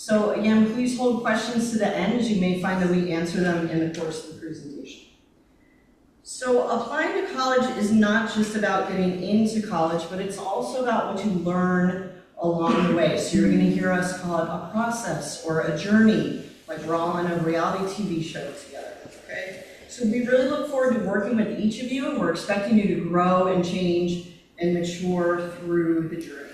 So again, please hold questions to the end, as you may find that we answer them in the course of the presentation. So applying to college is not just about getting into college, but it's also about what you learn along the way. So you're going to hear us call it a process or a journey, like we're all on a reality TV show together, okay? So we really look forward to working with each of you, and we're expecting you to grow and change and mature through the journey.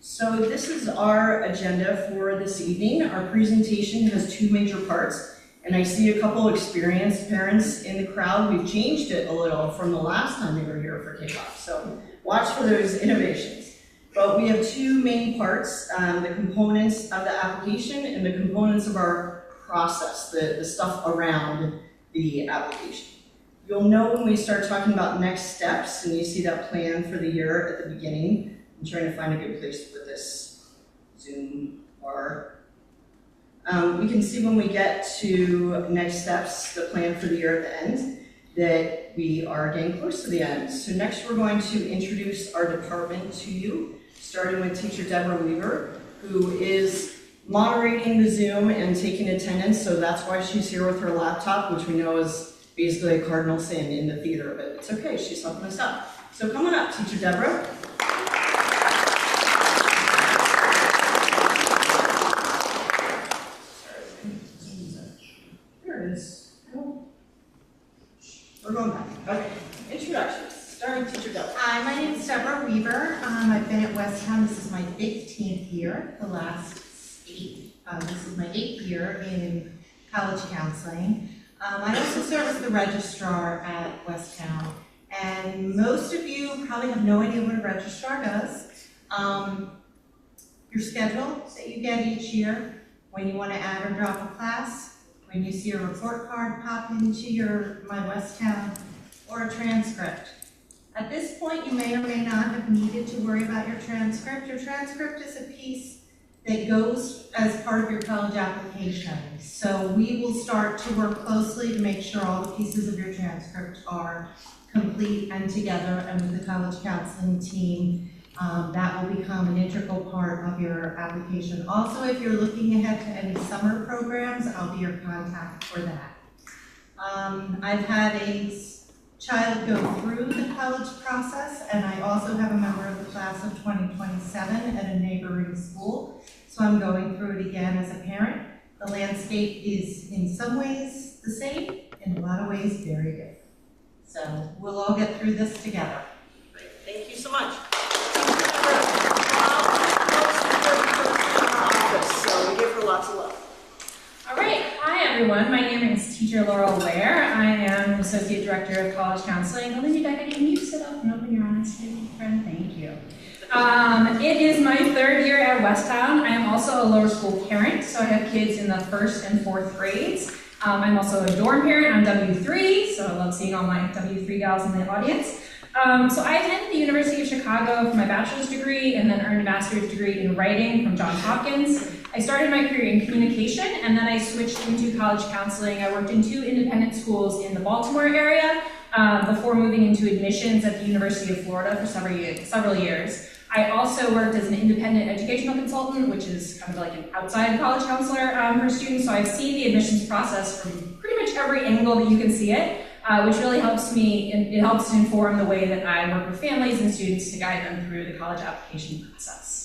So this is our agenda for this evening. Our presentation has two major parts, and I see a couple experienced parents in the crowd. We've changed it a little from the last time they were here for Kickoff, so watch for those innovations. But we have two main parts, the components of the application and the components of our process, the stuff around the application. You'll know when we start talking about next steps, and you see that plan for the year at the beginning. I'm trying to find a good place to put this Zoom bar. We can see when we get to next steps, the plan for the year at the end, that we are getting close to the end. So next we're going to introduce our department to you, starting with Teacher Deborah Weaver, who is moderating the Zoom and taking attendance, so that's why she's here with her laptop, which we know is basically a cardinal sin in the theater, but it's okay, she's helping us out. So come on up, Teacher Deborah. There it is. We're going back. Okay, introductions. Starting Teacher Deborah. Hi, my name is Deborah Weaver. I've been at Westtown. This is my 15th year, the last 8. This is my 8th year in college counseling. I also serve as the registrar at Westtown. And most of you probably have no idea what a registrar does. Your schedule that you get each year, when you want to add or drop a class, when you see a report card pop into your My Westtown, or a transcript. At this point, you may or may not have needed to worry about your transcript. Your transcript is a piece that goes as part of your college application. So we will start to work closely to make sure all the pieces of your transcript are complete and together, and with the college counseling team, that will become an integral part of your application. Also, if you're looking ahead to any summer programs, I'll be your contact for that. I've had a child go through the college process, and I also have a member of the class of 2027 at a neighboring school. So I'm going through it again as a parent. The landscape is in some ways the same, in a lot of ways very different. So we'll all get through this together. Great. Thank you so much. So we give her lots of love. All right, hi everyone. My name is Teacher Laurel Ware. I am Associate Director of College Counseling. Olivia, can you sit up and open your eyes, friend? Thank you. It is my 3rd year at Westtown. I am also a lower school parent, so I have kids in the 1st and 4th grades. I'm also a dorm parent. I'm W3, so I love seeing all my W3 gals in the audience. So I attended the University of Chicago for my bachelor's degree and then earned a master's degree in writing from Johns Hopkins. I started my career in communication, and then I switched into college counseling. I worked in 2 independent schools in the Baltimore area before moving into admissions at the University of Florida for several years. I also worked as an independent educational consultant, which is kind of like an outside college counselor for students. So I've seen the admissions process from pretty much every angle that you can see it, which really helps me, and it helps to inform the way that I work with families and students to guide them through the college application process.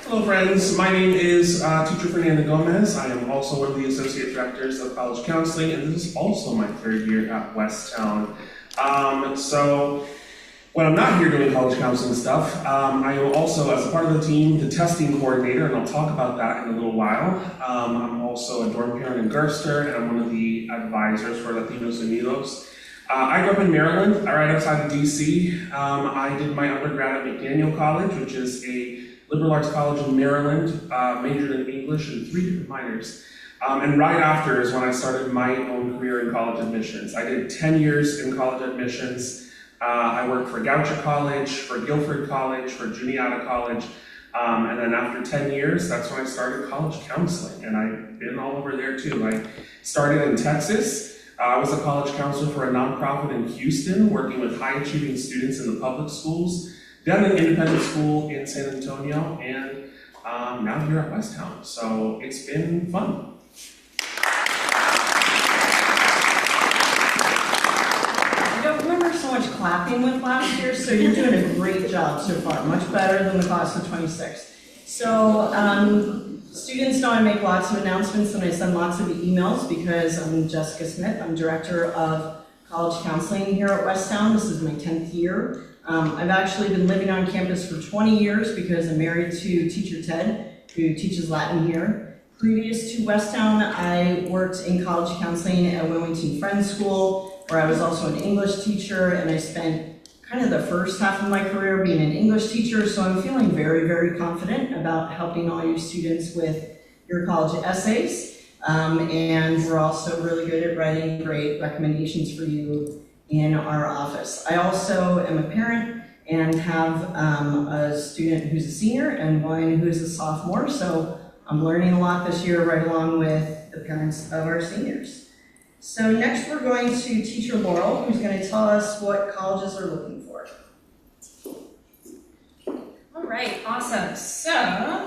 Hello friends, my name is Teacher Fernanda Gomez. I am also one of the Associate Directors of College Counseling, and this is also my 3rd year at Westtown. So when I'm not here doing college counseling stuff, I am also, as a part of the team, the testing coordinator, and I'll talk about that in a little while. I'm also a dorm parent in Gerster, and I'm one of the advisors for Latinos Unidos. I grew up in Maryland, right outside of DC. I did my undergrad at McDaniel College, which is a liberal arts college in Maryland, majored in English and 3 different minors. And right after is when I started my own career in college admissions. I did 10 years in college admissions. I worked for Goucher College, for Guilford College, for Juniata College. And then after 10 years, that's when I started college counseling. And I've been all over there too. I started in Texas, I was a college counselor for a nonprofit in Houston, working with high-achieving students in the public schools, then an independent school in San Antonio, and now here at Westtown. So it's been fun. I don't remember so much clapping with last year, so you're doing a great job so far, much better than the class of 26. So students know I make lots of announcements and I send lots of emails because I'm Jessica Smith. I'm Director of College Counseling here at Westtown. This is my 10th year. I've actually been living on campus for 20 years because I'm married to Teacher Ted, who teaches Latin here. Previous to Westtown, I worked in college counseling at Wilmington Friends School, where I was also an English teacher, and I spent kind of the first half of my career being an English teacher, so I'm feeling very, very confident about helping all you students with your college essays. And we're also really good at writing great recommendations for you in our office. I also am a parent and have a student who's a senior and one who's a sophomore, so I'm learning a lot this year right along with the parents of our seniors. So next we're going to Teacher Laurel, who's going to tell us what colleges are looking for. All right, awesome. So,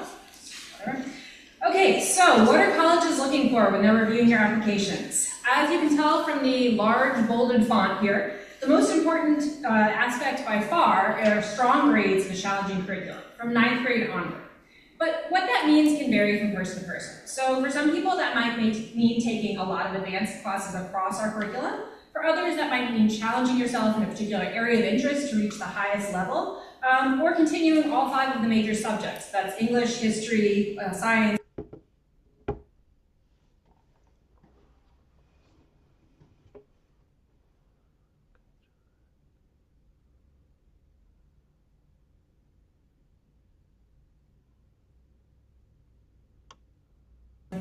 what are colleges looking for when they're reviewing your applications? As you can tell from the large bolded font here, the most important aspect by far are strong grades and a challenging curriculum from 9th grade onward. But what that means can vary from person to person. So for some people that might mean taking a lot of advanced classes across our curriculum. For others that might mean challenging yourself in a particular area of interest to reach the highest level, or continuing all 5 of the major subjects. That's English, history, science.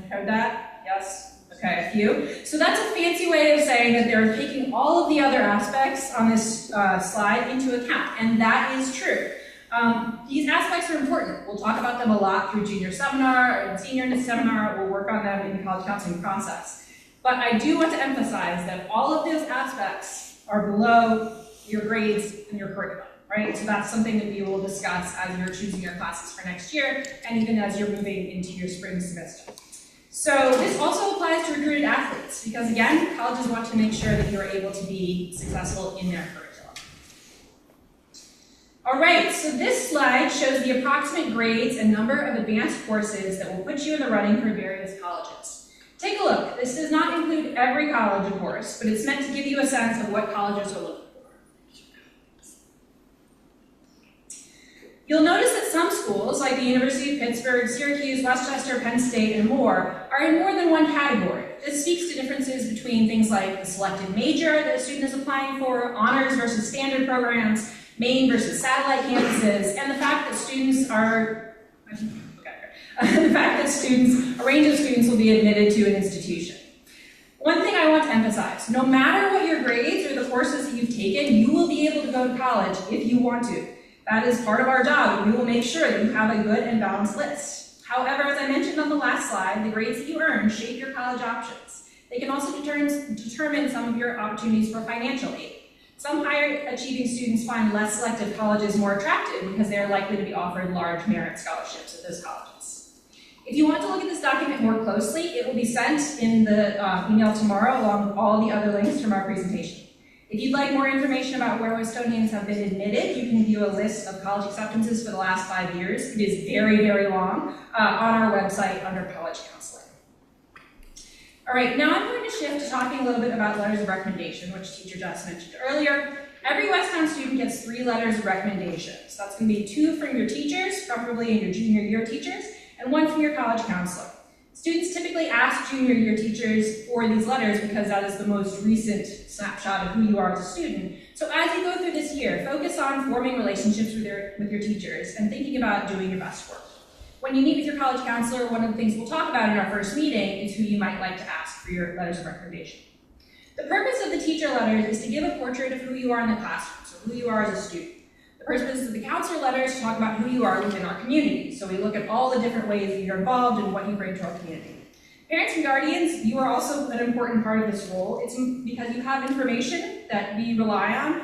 Heard that? Yes? Okay, a few. So that's a fancy way of saying that they're taking all of the other aspects on this slide into account, and that is true. These aspects are important. We'll talk about them a lot through junior seminar or senior seminar. We'll work on them in the college counseling process. But I do want to emphasize that all of those aspects are below your grades and your curriculum, right? So that's something that we will discuss as you're choosing your classes for next year, and even as you're moving into your spring semester. So this also applies to recruited athletes, because again, colleges want to make sure that you're able to be successful in their curriculum. All right, so this slide shows the approximate grades and number of advanced courses that will put you in the running for various colleges. Take a look. This does not include every college, of course, but it's meant to give you a sense of what colleges are looking for. You'll notice that some schools, like the University of Pittsburgh, Syracuse, Westchester, Penn State, and more, are in more than one category. This speaks to differences between things like the selected major that a student is applying for, honors versus standard programs, main versus satellite campuses, and the fact that students are, a range of students will be admitted to an institution. One thing I want to emphasize, no matter what your grades or the courses that you've taken, you will be able to go to college if you want to. That is part of our job, and we will make sure that you have a good and balanced list. However, as I mentioned on the last slide, the grades that you earn shape your college options. They can also determine some of your opportunities for financial aid. Some higher achieving students find less selective colleges more attractive because they are likely to be offered large merit scholarships at those colleges. If you want to look at this document more closely, it will be sent in the email tomorrow along with all the other links from our presentation. If you'd like more information about where Westonians have been admitted, you can view a list of college acceptances for the last 5 years. It is very, very long on our website under college counseling. All right, now I'm going to shift to talking a little bit about letters of recommendation, which Teacher Jess mentioned earlier. Every Westtown student gets 3 letters of recommendation. So that's going to be 2 from your teachers, preferably your junior year teachers, and 1 from your college counselor. Students typically ask junior year teachers for these letters because that is the most recent snapshot of who you are as a student. So as you go through this year, focus on forming relationships with your teachers and thinking about doing your best work. When you meet with your college counselor, one of the things we'll talk about in our first meeting is who you might like to ask for your letters of recommendation. The purpose of the teacher letters is to give a portrait of who you are in the classroom, so who you are as a student. The purpose of the counselor letters to talk about who you are within our community. So we look at all the different ways that you're involved and what you bring to our community. Parents and guardians, you are also an important part of this role. It's because you have information that we rely on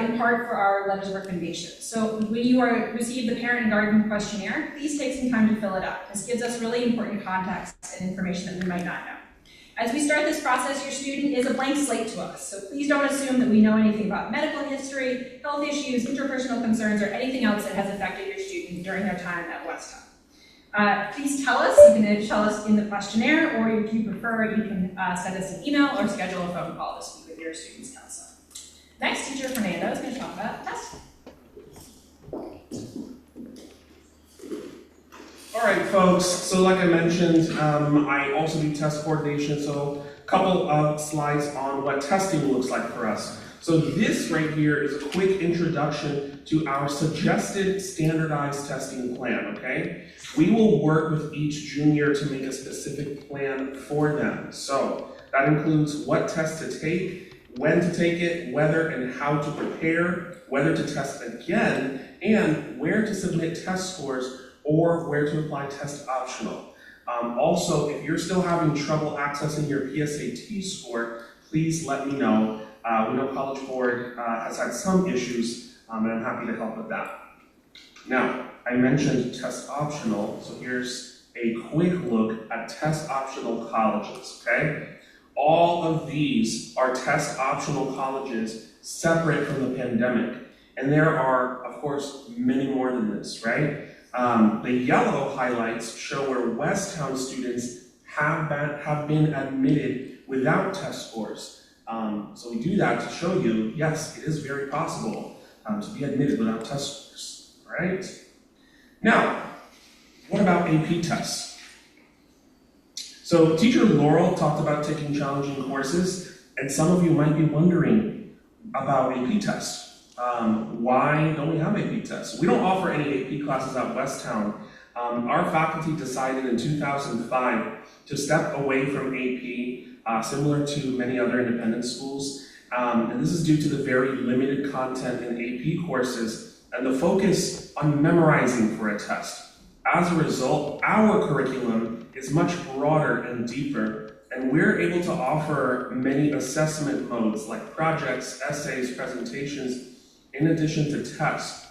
in part for our letters of recommendation. So when you receive the parent and guardian questionnaire, please take some time to fill it out. This gives us really important context and information that we might not know. As we start this process, your student is a blank slate to us, so please don't assume that we know anything about medical history, health issues, interpersonal concerns, or anything else that has affected your student during their time at Westtown. Please tell us. You can tell us in the questionnaire, or if you prefer, you can send us an email or schedule a phone call to speak with your student's counselor. Next, teacher Fernando is going to talk about testing. All right, folks, so like I mentioned, I also do test coordination, so a couple of slides on what testing looks like for us. So this right here is a quick introduction to our suggested standardized testing plan, okay? We will work with each junior to make a specific plan for them. So that includes what test to take, when to take it, whether and how to prepare, whether to test again, and where to submit test scores or where to apply test optional. Also, if you're still having trouble accessing your PSAT score, please let me know. We know College Board has had some issues, and I'm happy to help with that. Now, I mentioned test optional, so here's a quick look at test optional colleges, okay? All of these are test optional colleges separate from the pandemic, and there are, of course, many more than this, right? The yellow highlights show where Westtown students have been admitted without test scores. So we do that to show you, yes, it is very possible to be admitted without test scores, all right? Now, what about AP tests? So teacher Laurel talked about taking challenging courses, and some of you might be wondering about AP tests. Why don't we have AP tests? We don't offer any AP classes at Westtown. Our faculty decided in 2005 to step away from AP, similar to many other independent schools. And this is due to the very limited content in AP courses and the focus on memorizing for a test. As a result, our curriculum is much broader and deeper, and we're able to offer many assessment modes like projects, essays, presentations, in addition to tests.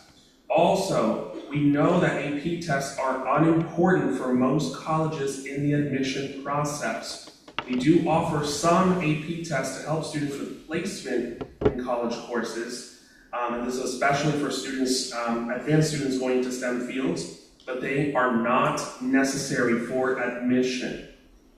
Also, we know that AP tests are unimportant for most colleges in the admission process. We do offer some AP tests to help students with placement in college courses, and this is especially for students, advanced students going to STEM fields, but they are not necessary for admission.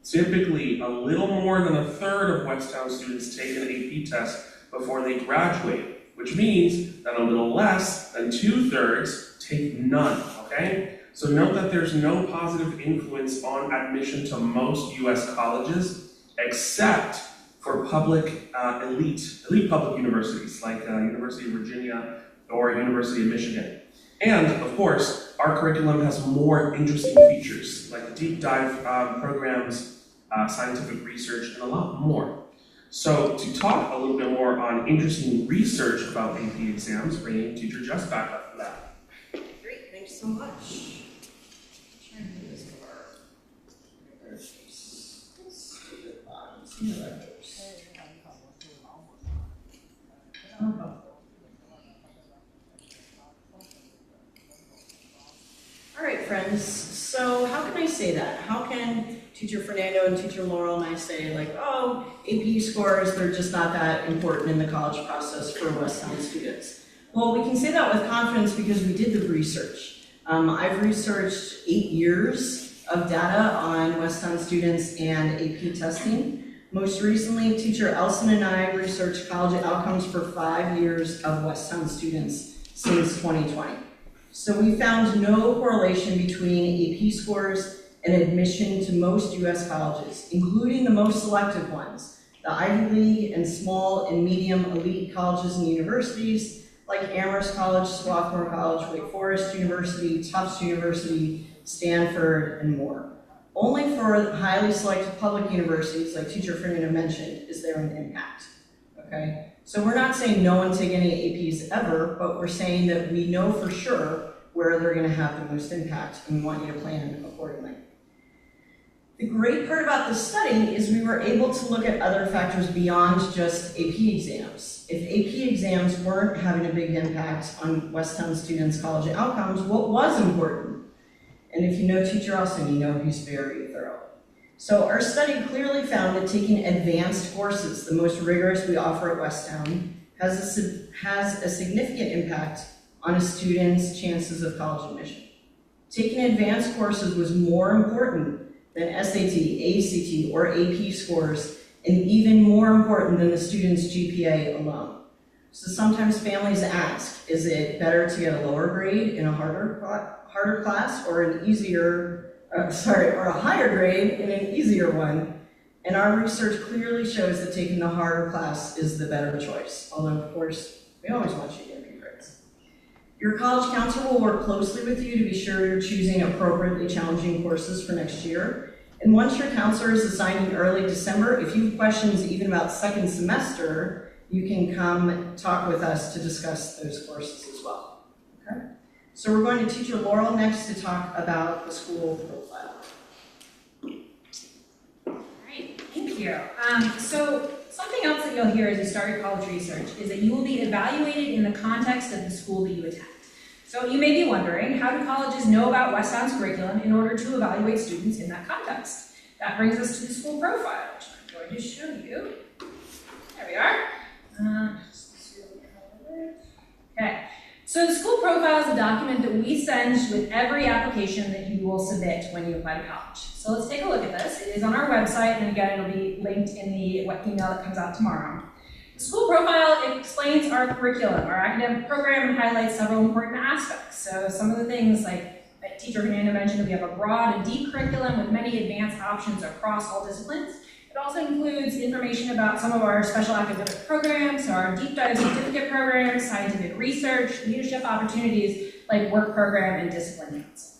Typically, a little more than a third of Westtown students take an AP test before they graduate, which means that a little less than 2/3 take none, okay? So note that there's no positive influence on admission to most US colleges, except for public elite public universities like University of Virginia or University of Michigan. And of course, our curriculum has more interesting features like deep dive programs, scientific research, and a lot more. So to talk a little bit more on interesting research about AP exams, bringing teacher Jess back up for that. Great, thanks so much. Try and do this for All right, friends, so how can I say that? How can Teacher Fernando and Teacher Laurel and I say, like, oh, AP scores, they're just not that important in the college process for Westtown students? Well, we can say that with confidence because we did the research. I've researched 8 years of data on Westtown students and AP testing. Most recently, Teacher Elson and I researched college outcomes for 5 years of Westtown students since 2020. So we found no correlation between AP scores and admission to most US colleges, including the most selective ones, the Ivy League and small and medium elite colleges and universities like Amherst College, Swarthmore College, Wake Forest University, Tufts University, Stanford, and more. Only for highly selected public universities, like Teacher Fernando mentioned, is there an impact, okay? So we're not saying no one take any APs ever, but we're saying that we know for sure where they're gonna have the most impact and we want you to plan accordingly. The great part about this study is we were able to look at other factors beyond just AP exams. If AP exams weren't having a big impact on Westtown students' college outcomes, what was important? And if you know Teacher Austin, you know he's very thorough. So our study clearly found that taking advanced courses, the most rigorous we offer at Westtown, has a significant impact on a student's chances of college admission. Taking advanced courses was more important than SAT, ACT, or AP scores, and even more important than the student's GPA alone. So sometimes families ask, is it better to get a lower grade in a harder class or or a higher grade in an easier one? And our research clearly shows that taking the harder class is the better choice, although of course, we always want you to get good grades. Your college counselor will work closely with you to be sure you're choosing appropriately challenging courses for next year. And once your counselor is assigned in early December, if you have questions even about second semester, you can come talk with us to discuss those courses as well. Okay? So we're going to Teacher Laurel next to talk about the school profile. All right, thank you. So something else that you'll hear as you start your college research is that you will be evaluated in the context of the school that you attend. So you may be wondering, how do colleges know about Westtown's curriculum in order to evaluate students in that context? That brings us to the school profile, which I'm going to show you. There we are. Okay, so the school profile is a document that we send with every application that you will submit when you apply to college. So let's take a look at this. It is on our website, and again, it'll be linked in the email that comes out tomorrow. The school profile explains our curriculum, our academic program, and highlights several important aspects. So some of the things like Teacher Fernando mentioned, that we have a broad and deep curriculum with many advanced options across all disciplines. It also includes information about some of our special academic programs, our deep dive certificate programs, scientific research, leadership opportunities like work program and discipline council.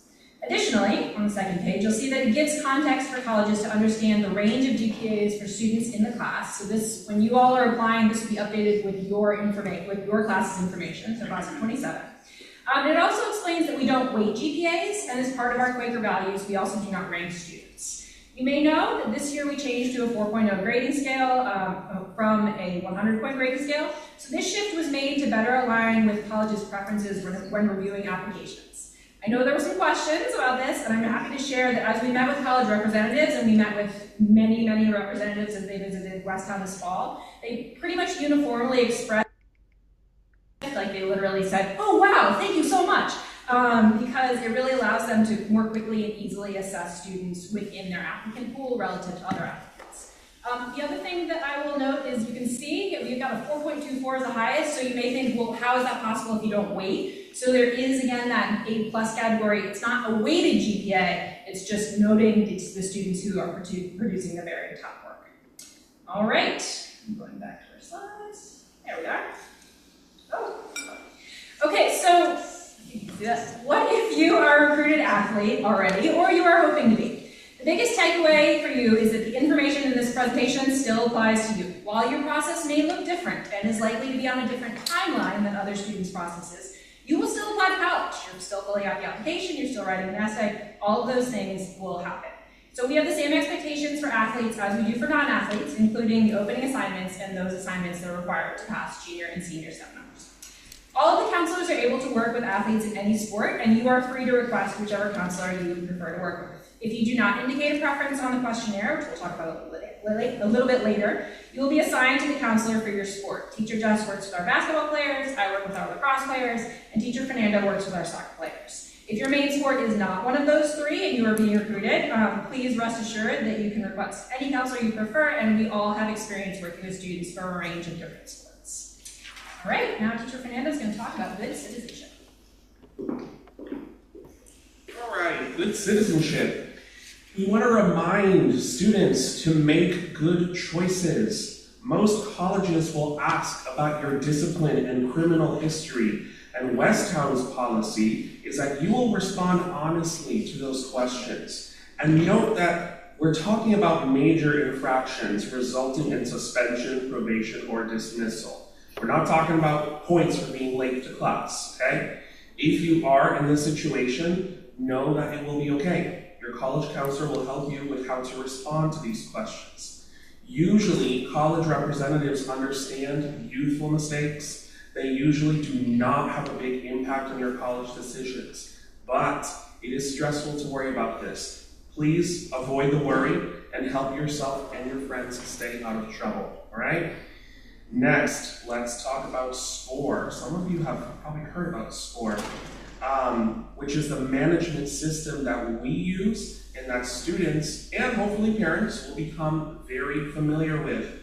Additionally, on the second page, you'll see that it gives context for colleges to understand the range of GPAs for students in the class. So this, when you all are applying, this will be updated with your class's information, so class of 27. It also explains that we don't weight GPAs, and as part of our Quaker values, we also do not rank students. You may know that this year we changed to a 4.0 grading scale from a 100-point grading scale. So this shift was made to better align with colleges' preferences when reviewing applications. I know there were some questions about this, and I'm happy to share that as we met with college representatives, and we met with many representatives as they visited Westtown this fall, they pretty much uniformly expressed, like they literally said, "Oh wow, thank you so much," because it really allows them to more quickly and easily assess students within their applicant pool relative to other applicants. The other thing that I will note is you can see we've got a 4.24 as the highest, so you may think, well, how is that possible if you don't weight? So there is, again, that A+ category. It's not a weighted GPA, it's just noting the students who are producing the very top work. All right, I'm going back to our slides. There we are. Oh. Okay, so what if you are a recruited athlete already, or you are hoping to be? The biggest takeaway for you is that the information in this presentation still applies to you. While your process may look different and is likely to be on a different timeline than other students' processes, you will still apply to college. You're still filling out the application, you're still writing an essay, all of those things will happen. So we have the same expectations for athletes as we do for non-athletes, including the opening assignments and those assignments that are required to pass junior and senior seminars. All of the counselors are able to work with athletes in any sport, and you are free to request whichever counselor you would prefer to work with. If you do not indicate a preference on the questionnaire, which we'll talk about a little bit later, you will be assigned to the counselor for your sport. Teacher Jess works with our basketball players, I work with our lacrosse players, and Teacher Fernando works with our soccer players. If your main sport is not one of those three and you are being recruited, please rest assured that you can request any counselor you prefer, and we all have experience working with students from a range of different sports. All right, now Teacher Fernando is going to talk about good citizenship. All right, good citizenship. We want to remind students to make good choices. Most colleges will ask about your discipline and criminal history, and Westtown's policy is that you will respond honestly to those questions. And note that we're talking about major infractions resulting in suspension, probation, or dismissal. We're not talking about points for being late to class, okay? If you are in this situation, know that it will be okay. Your college counselor will help you with how to respond to these questions. Usually, college representatives understand youthful mistakes. They usually do not have a big impact on your college decisions, but it is stressful to worry about this. Please avoid the worry and help yourself and your friends stay out of trouble, all right? Next, let's talk about SCORE. Some of you have probably heard about SCORE, which is the management system that we use and that students and hopefully parents will become very familiar with.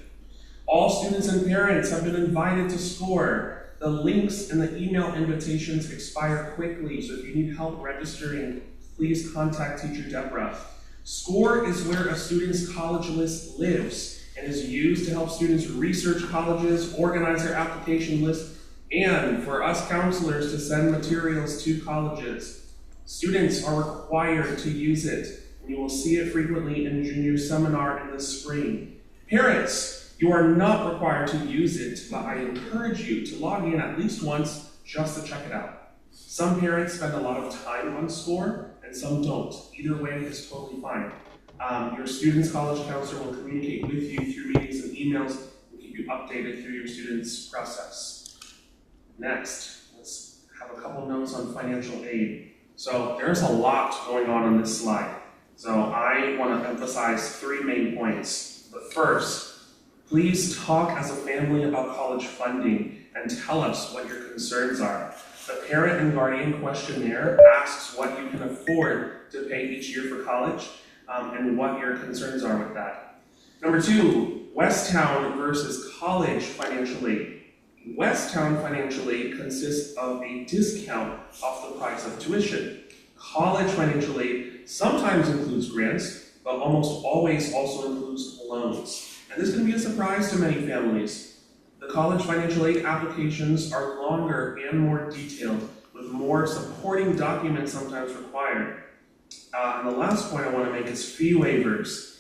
All students and parents have been invited to SCORE. The links and the email invitations expire quickly, so if you need help registering, please contact Teacher Deborah. SCORE is where a student's college list lives and is used to help students research colleges, organize their application list, and for us counselors to send materials to colleges. Students are required to use it, and you will see it frequently in junior seminar in the spring. Parents, you are not required to use it, but I encourage you to log in at least once just to check it out. Some parents spend a lot of time on SCORE, and some don't. Either way is totally fine. Your student's college counselor will communicate with you through meetings and emails and keep you updated through your student's process. Next, let's have a couple notes on financial aid. So there's a lot going on this slide. So I want to emphasize 3 main points. The first, please talk as a family about college funding and tell us what your concerns are. The parent and guardian questionnaire asks what you can afford to pay each year for college and what your concerns are with that. Number 2, Westtown versus college financial aid. Westtown financial aid consists of a discount off the price of tuition. College financial aid sometimes includes grants, but almost always also includes loans. And this can be a surprise to many families. The college financial aid applications are longer and more detailed, with more supporting documents sometimes required. And the last point I want to make is fee waivers.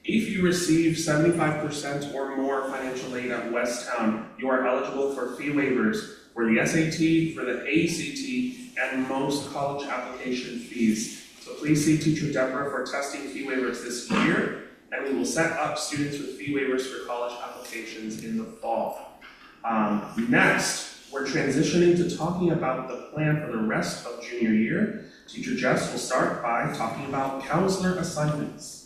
If you receive 75% or more financial aid at Westtown, you are eligible for fee waivers for the SAT, for the ACT, and most college application fees. So please see Teacher Deborah for testing fee waivers this year, and we will set up students with fee waivers for college applications in the fall. Next, we're transitioning to talking about the plan for the rest of junior year. Teacher Jess will start by talking about counselor assignments.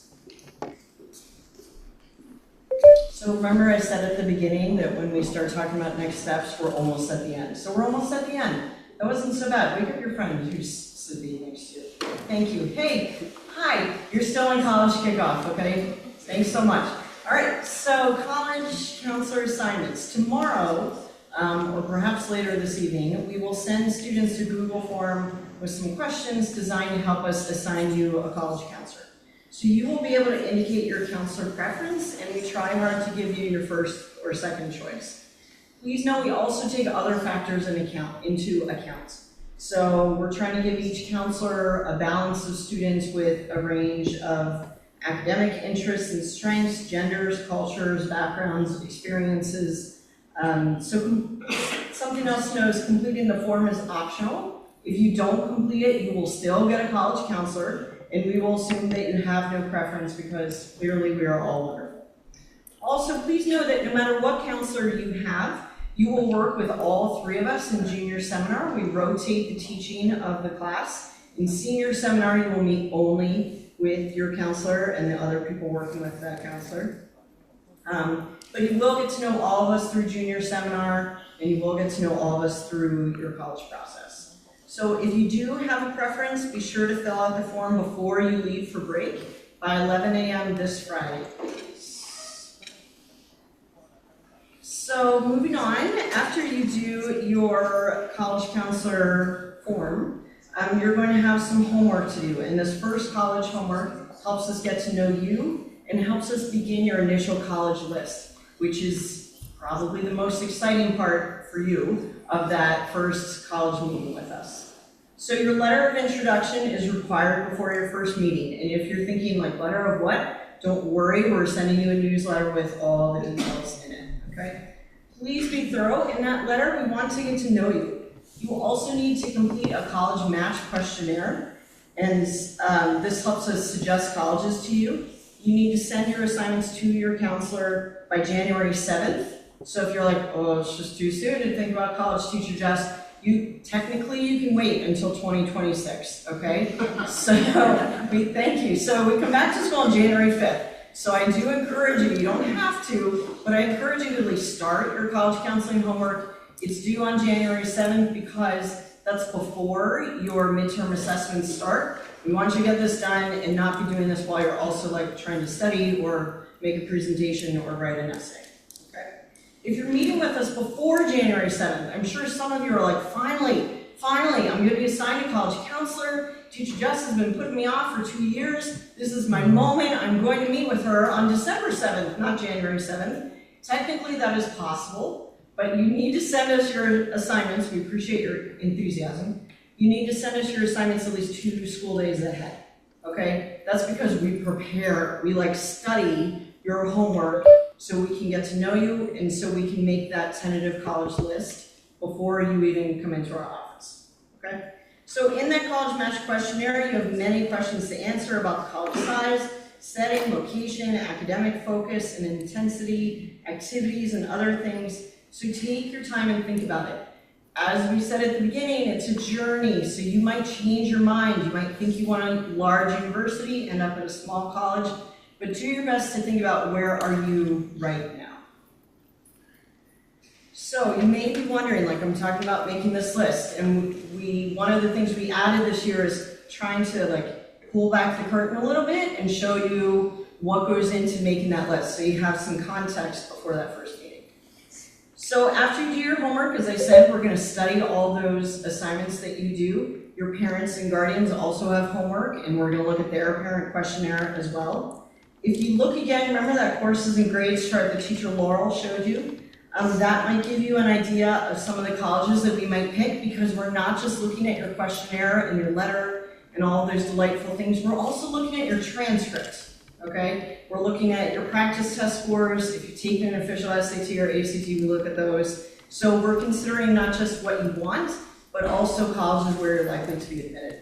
So remember I said at the beginning that when we start talking about next steps, we're almost at the end. So we're almost at the end. That wasn't so bad. Wake up your friend who's sitting next to you. Thank you. Hey, hi, you're still in college kickoff, okay? Thanks so much. All right, so college counselor assignments. Tomorrow, or perhaps later this evening, we will send students a Google form with some questions designed to help us assign you a college counselor. So you will be able to indicate your counselor preference, and we try hard to give you your first or second choice. Please know we also take other factors into account. So we're trying to give each counselor a balance of students with a range of academic interests and strengths, genders, cultures, backgrounds, experiences. Something else to know is completing the form is optional. If you don't complete it, you will still get a college counselor, and we will assume that you have no preference because clearly we are all wonderful. Also, please know that no matter what counselor you have, you will work with all 3 of us in junior seminar. We rotate the teaching of the class. In senior seminar, you will meet only with your counselor and the other people working with that counselor. But you will get to know all of us through junior seminar, and you will get to know all of us through your college process. So if you do have a preference, be sure to fill out the form before you leave for break by 11 a.m. this Friday, please. So moving on, after you do your college counselor form, you're going to have some homework to do. And this first college homework helps us get to know you and helps us begin your initial college list, which is probably the most exciting part for you of that first college meeting with us. So your letter of introduction is required before your first meeting. And if you're thinking like, letter of what? Don't worry, we're sending you a newsletter with all the details in it, okay? Please be thorough. In that letter, we want to get to know you. You will also need to complete a college match questionnaire. And this helps us suggest colleges to you. You need to send your assignments to your counselor by January 7th. So if you're like, oh, it's just too soon to think about college, teacher Jess, you can wait until 2026, okay? So we thank you. So we come back to school on January 5th. So I do encourage you don't have to, but I encourage you to at least start your college counseling homework. It's due on January 7th because that's before your midterm assessments start. We want you to get this done and not be doing this while you're also like trying to study or make a presentation or write an essay, okay? If you're meeting with us before January 7th, I'm sure some of you are like, finally, I'm gonna be assigned a college counselor. Teacher Jess has been putting me off for 2 years. This is my moment. I'm going to meet with her on December 7th, not January 7th. Technically that is possible, but you need to send us your assignments. We appreciate your enthusiasm. You need to send us your assignments at least 2 school days ahead, okay? That's because we prepare, we like study your homework so we can get to know you and so we can make that tentative college list before you even come into our office, okay? So in that college match questionnaire, you have many questions to answer about the college size, setting, location, academic focus and intensity, activities and other things. So take your time and think about it. As we said at the beginning, it's a journey, so you might change your mind. You might think you want a large university, end up at a small college, but do your best to think about where are you right now. So you may be wondering, like I'm talking about making this list, and one of the things we added this year is trying to like pull back the curtain a little bit and show you what goes into making that list, so you have some context before that first meeting. So after you do your homework, as I said, we're going to study all those assignments that you do. Your parents and guardians also have homework, and we're going to look at their parent questionnaire as well. If you look again, remember that courses and grades chart that teacher Laurel showed you? That might give you an idea of some of the colleges that we might pick, because we're not just looking at your questionnaire and your letter and all those delightful things, we're also looking at your transcript, okay? We're looking at your practice test scores. If you've taken an official SAT or ACT, we look at those. So we're considering not just what you want, but also colleges where you're likely to be admitted.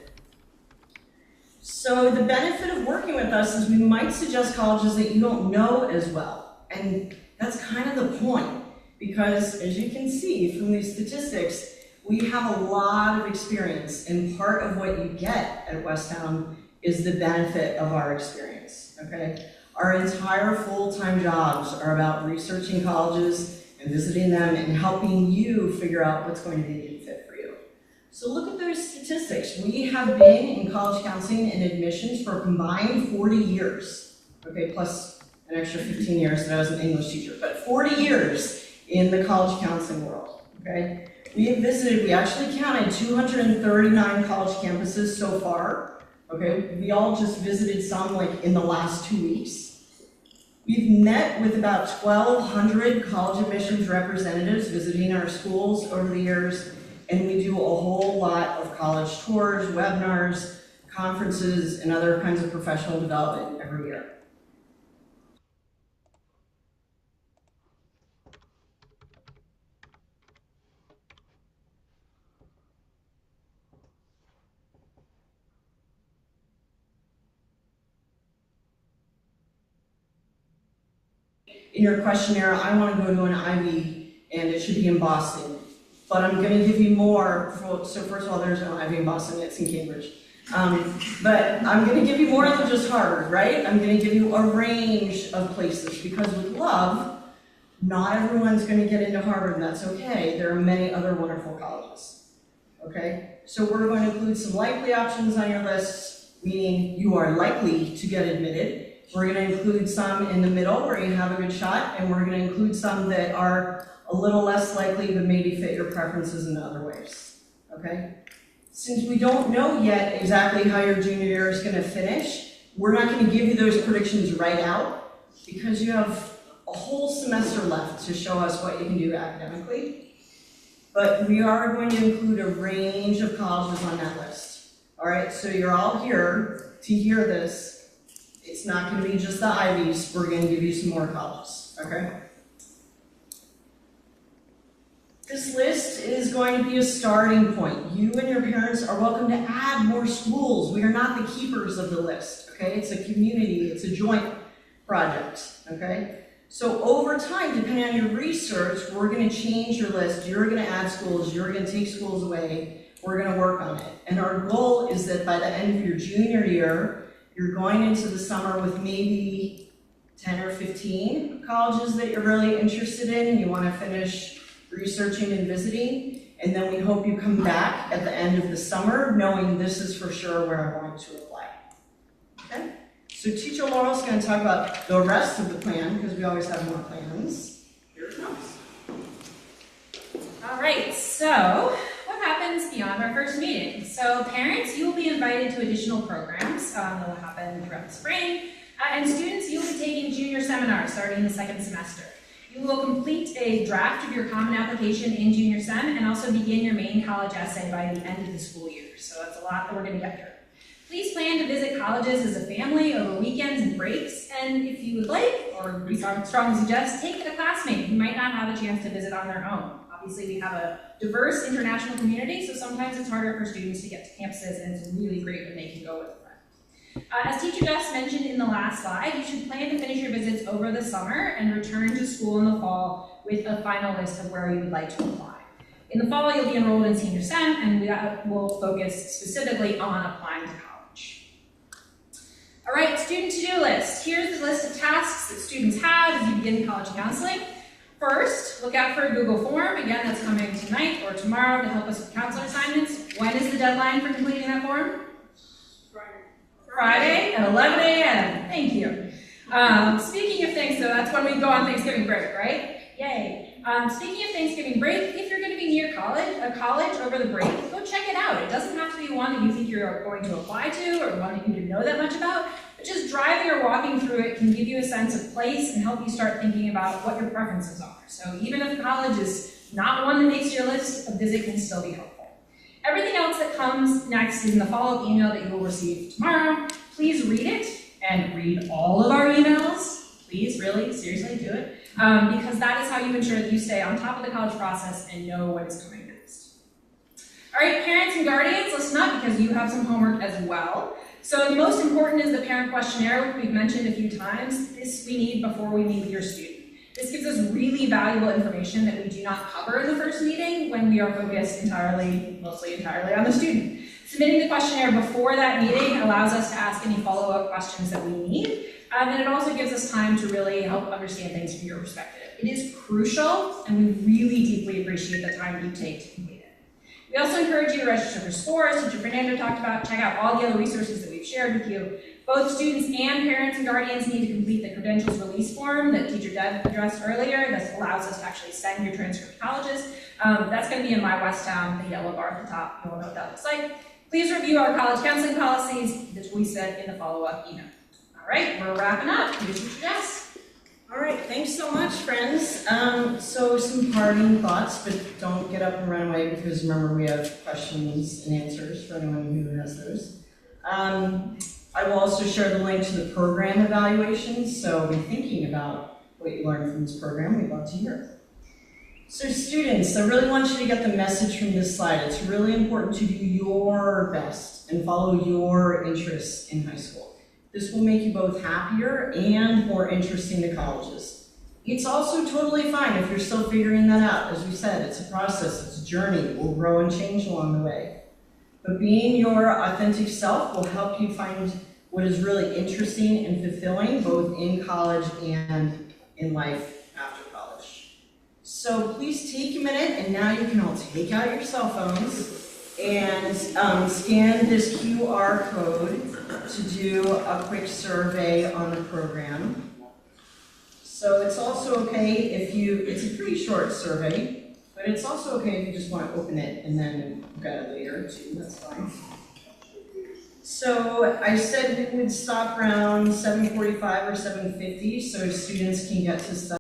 So the benefit of working with us is we might suggest colleges that you don't know as well. And that's kind of the point, because as you can see from these statistics, we have a lot of experience, and part of what you get at Westtown is the benefit of our experience, okay? Our entire full-time jobs are about researching colleges and visiting them and helping you figure out what's going to be a good fit for you. So look at those statistics. We have been in college counseling and admissions for a combined 40 years, okay, plus an extra 15 years that I was an English teacher, but 40 years in the college counseling world, okay? We actually counted 239 college campuses so far, okay? We all just visited some like in the last 2 weeks. We've met with about 1,200 college admissions representatives visiting our schools over the years, and we do a whole lot of college tours, webinars, conferences, and other kinds of professional development every year. In your questionnaire, I want to go to an Ivy, and it should be in Boston. But I'm going to give you more. So first of all, there's no Ivy in Boston, it's in Cambridge. But I'm going to give you more than just Harvard, right? I'm going to give you a range of places, because with love, not everyone's going to get into Harvard, and that's okay. There are many other wonderful colleges, okay? So we're going to include some likely options on your list, meaning you are likely to get admitted. We're going to include some in the middle where you have a good shot, and we're going to include some that are a little less likely but maybe fit your preferences in other ways, okay? Since we don't know yet exactly how your junior year is going to finish, we're not going to give you those predictions right out, because you have a whole semester left to show us what you can do academically. But we are going to include a range of colleges on that list. All right, so you're all here to hear this. It's not going to be just the Ivies. We're going to give you some more colleges, okay? This list is going to be a starting point. You and your parents are welcome to add more schools. We are not the keepers of the list, okay? It's a community, it's a joint project, okay? So over time, depending on your research, we're gonna change your list. You're gonna add schools, you're gonna take schools away, we're gonna work on it. And our goal is that by the end of your junior year, you're going into the summer with maybe 10 or 15 colleges that you're really interested in and you wanna finish researching and visiting, and then we hope you come back at the end of the summer knowing this is for sure where I want to apply. Okay? So Teacher Laurel's going to talk about the rest of the plan because we always have more plans. Here it comes. All right, so what happens beyond our first meeting? So parents, you will be invited to additional programs that will happen throughout the spring, and students, you will be taking junior seminars starting the second semester. You will complete a draft of your common application in Junior Sem and also begin your main college essay by the end of the school year. So that's a lot that we're going to get through. Please plan to visit colleges as a family over weekends and breaks. And if you would like, or we strongly suggest, take a classmate who might not have a chance to visit on their own. Obviously, we have a diverse international community, so sometimes it's harder for students to get to campuses, and it's really great when they can go with a friend. As Teacher Jess mentioned in the last slide, you should plan to finish your visits over the summer and return to school in the fall with a final list of where you would like to apply. In the fall, you'll be enrolled in Senior Sem, and we will focus specifically on applying to college. All right, student to-do list. Here's the list of tasks that students have as you begin college counseling. First, look out for a Google form. Again, that's coming tonight or tomorrow to help us with counselor assignments. When is the deadline for completing that form? Friday at 11 a.m. Thank you. Speaking of things, though, that's when we go on Thanksgiving break, right? Yay. Speaking of Thanksgiving break, if you're going to be near a college over the break, go check it out. It doesn't have to be one that you think you're going to apply to or one that you didn't know that much about, but just driving or walking through it can give you a sense of place and help you start thinking about what your preferences are. So even if college is not one that makes your list, a visit can still be helpful. Everything else that comes next is in the follow-up email that you will receive tomorrow. Please read it and read all of our emails. Please, really, seriously, do it. Because that is how you ensure that you stay on top of the college process and know what is coming next. All right, parents and guardians, listen up because you have some homework as well. So the most important is the parent questionnaire, which we've mentioned a few times. This we need before we meet with your student. This gives us really valuable information that we do not cover in the first meeting when we are focused mostly entirely on the student. Submitting the questionnaire before that meeting allows us to ask any follow-up questions that we need, and it also gives us time to really help understand things from your perspective. It is crucial, and we really deeply appreciate the time you take to complete it. We also encourage you to register for scores. Teacher Fernando talked about. Check out all the other resources that we've shared with you. Both students and parents and guardians need to complete the credentials release form that Teacher Deb addressed earlier. This allows us to actually send your transcript to colleges. That's going to be in My Westtown, the yellow bar at the top. You will know what that looks like. Please review our college counseling policies that we said in the follow-up email. All right, we're wrapping up. Here's Teacher Jess. All right, thanks so much, friends. So some parting thoughts, but don't get up and run away because remember we have questions and answers for anyone who has those. I will also share the link to the program evaluations, so be thinking about what you learned from this program. We'd love to hear it. So students, I really want you to get the message from this slide. It's really important to do your best and follow your interests in high school. This will make you both happier and more interesting to colleges. It's also totally fine if you're still figuring that out. As we said, it's a process, it's a journey. We'll grow and change along the way. But being your authentic self will help you find what is really interesting and fulfilling, both in college and in life after college. So please take a minute, and now you can all take out your cell phones and scan this QR code to do a quick survey on the program. So it's also okay if it's a pretty short survey, but it's also okay if you just want to open it and then look at it later too, that's fine. So I said we would stop around 7:45 or 7:50 so students can get to study.